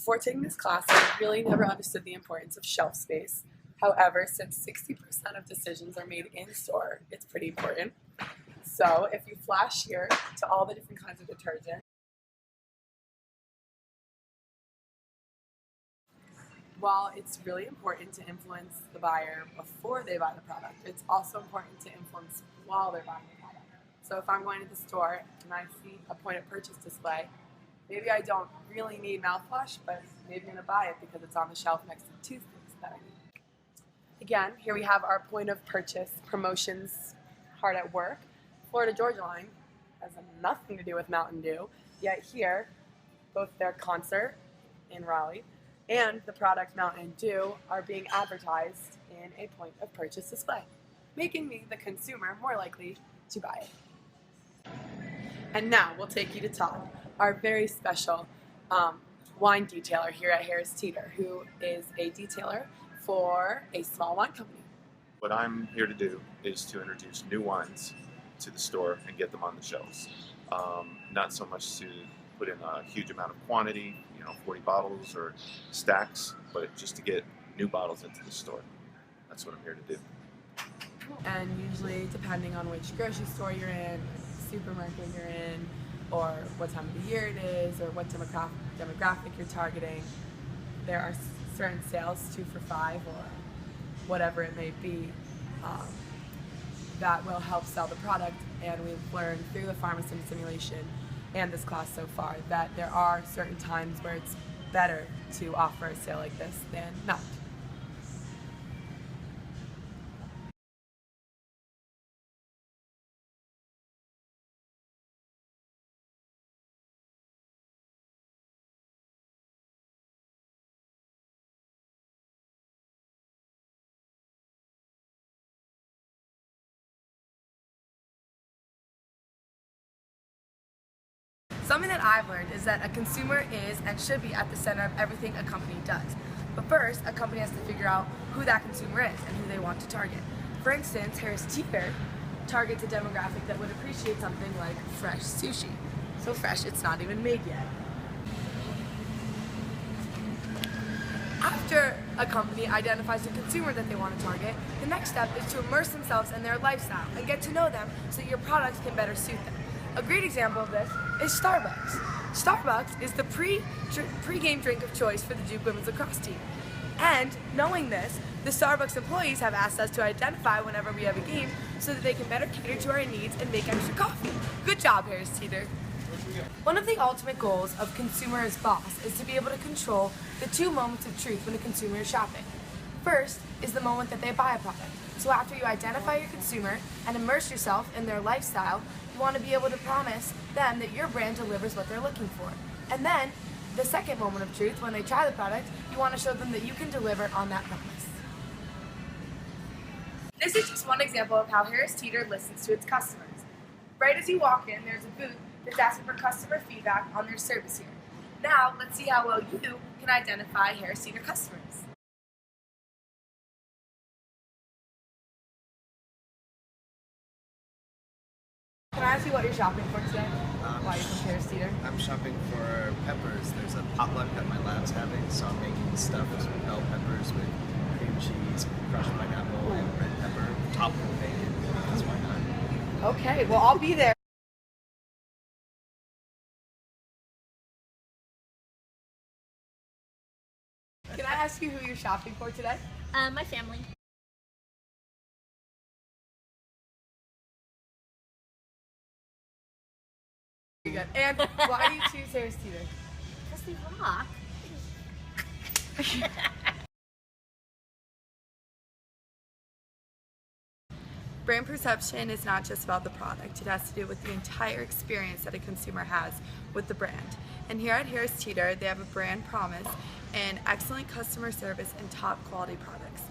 Before taking this class, I really never understood the importance of shelf space. However, since 60% of decisions are made in-store, it's pretty important. So if you flash here to all the different kinds of detergent, while it's really important to influence the buyer before they buy the product, it's also important to influence while they're buying the product. So if I'm going to the store and I see a point of purchase display, maybe I don't really need mouthwash, but maybe I'm going to buy it because it's on the shelf next to the toothpaste that I need. Again, here we have our point of purchase promotions hard at work. Florida Georgia Line has nothing to do with Mountain Dew, yet here, both their concert in Raleigh and the product Mountain Dew are being advertised in a point of purchase display, making me, the consumer, more likely to buy it. And now we'll take you to Todd, our very special wine detailer here at Harris Teeter, who is a detailer for a small wine company. What I'm here to do is to introduce new wines to the store and get them on the shelves. Not so much to put in a huge amount of quantity, 40 bottles or stacks, but just to get new bottles into the store. That's what I'm here to do. And usually, depending on which grocery store you're in, supermarket you're in, or what time of the year it is, or what demographic you're targeting, there are certain sales, 2 for $5 or whatever it may be, that will help sell the product. And we've learned through the pharmacy simulation and this class so far that there are certain times where it's better to offer a sale like this than not. Something that I've learned is that a consumer is and should be at the center of everything a company does. But first, a company has to figure out who that consumer is and who they want to target. For instance, Harris Teeter targets a demographic that would appreciate something like fresh sushi. So fresh, it's not even made yet. After a company identifies the consumer that they want to target, the next step is to immerse themselves in their lifestyle and get to know them so that your products can better suit them. A great example of this is Starbucks. Starbucks is the pre-game drink of choice for the Duke women's lacrosse team. And knowing this, the Starbucks employees have asked us to identify whenever we have a game so that they can better cater to our needs and make extra coffee. Good job, Harris Teeter. One of the ultimate goals of consumer as boss is to be able to control the 2 moments of truth when a consumer is shopping. First is the moment that they buy a product. So after you identify your consumer and immerse yourself in their lifestyle, you want to be able to promise them that your brand delivers what they're looking for. And then, the second moment of truth, when they try the product, you want to show them that you can deliver on that promise. This is just one example of how Harris Teeter listens to its customers. Right as you walk in, there's a booth that's asking for customer feedback on their service here. Now, let's see how well you can identify Harris Teeter customers. Can I ask you what you're shopping for today? Why you from Harris Teeter? I'm shopping for peppers. There's a potluck that my lab's having, so I'm making stuffed bell peppers with cream cheese, crushed pineapple, and red pepper, topped with bacon. That's why not. Okay, well, I'll be there. Can I ask you who you're shopping for today? My family. Good. And why do you choose Harris Teeter? Because they rock. Brand perception is not just about the product. It has to do with the entire experience that a consumer has with the brand. And here at Harris Teeter, they have a brand promise and excellent customer service and top quality products.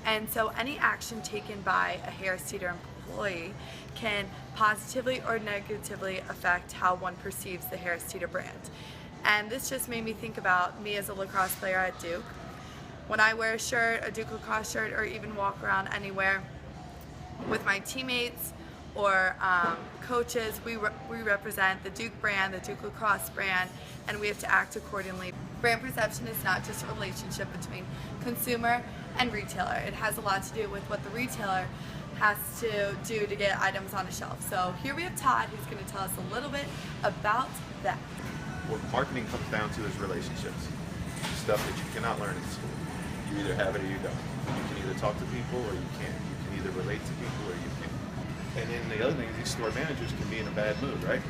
And so any action taken by a Harris Teeter employee can positively or negatively affect how one perceives the Harris Teeter brand. And this just made me think about me as a lacrosse player at Duke. When I wear a shirt, a Duke lacrosse shirt, or even walk around anywhere with my teammates or coaches, we represent the Duke brand, the Duke lacrosse brand, and we have to act accordingly. Brand perception is not just a relationship between consumer and retailer. It has a lot to do with what the retailer has to do to get items on a shelf. So here we have Todd, who's going to tell us a little bit about that. What marketing comes down to is relationships. Stuff that you cannot learn in school. You either have it or you don't. You can either talk to people or you can't. You can either relate to people or you can't. And then the other thing is these store managers can be in a bad mood, right?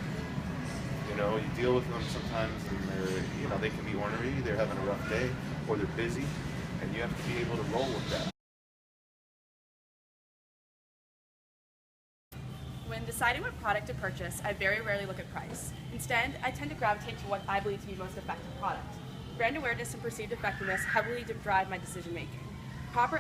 You know, you deal with them sometimes and they're, you know, they can be ornery, they're having a rough day, or they're busy, and you have to be able to roll with that. When deciding what product to purchase, I very rarely look at price. Instead, I tend to gravitate to what I believe to be the most effective product. Brand awareness and perceived effectiveness heavily drive my decision making. Proper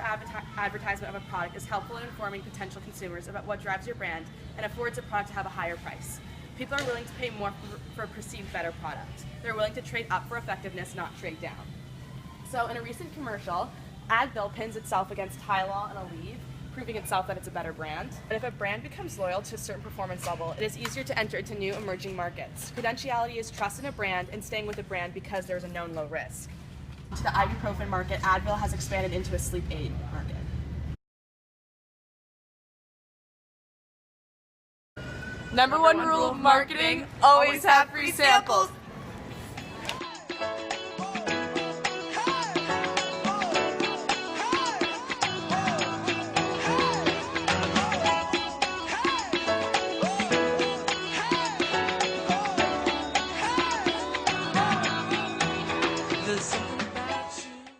advertisement of a product is helpful in informing potential consumers about what drives your brand and affords a product to have a higher price. People are willing to pay more for a perceived better product. They're willing to trade up for effectiveness, not trade down. So in a recent commercial, Advil pins itself against Tylenol and Aleve, proving itself that it's a better brand. But if a brand becomes loyal to a certain performance level, it is easier to enter into new emerging markets. Credentiality is trust in a brand and staying with a brand because there's a known low risk. To the ibuprofen market, Advil has expanded into a sleep aid market. Number one rule of marketing, always have free samples.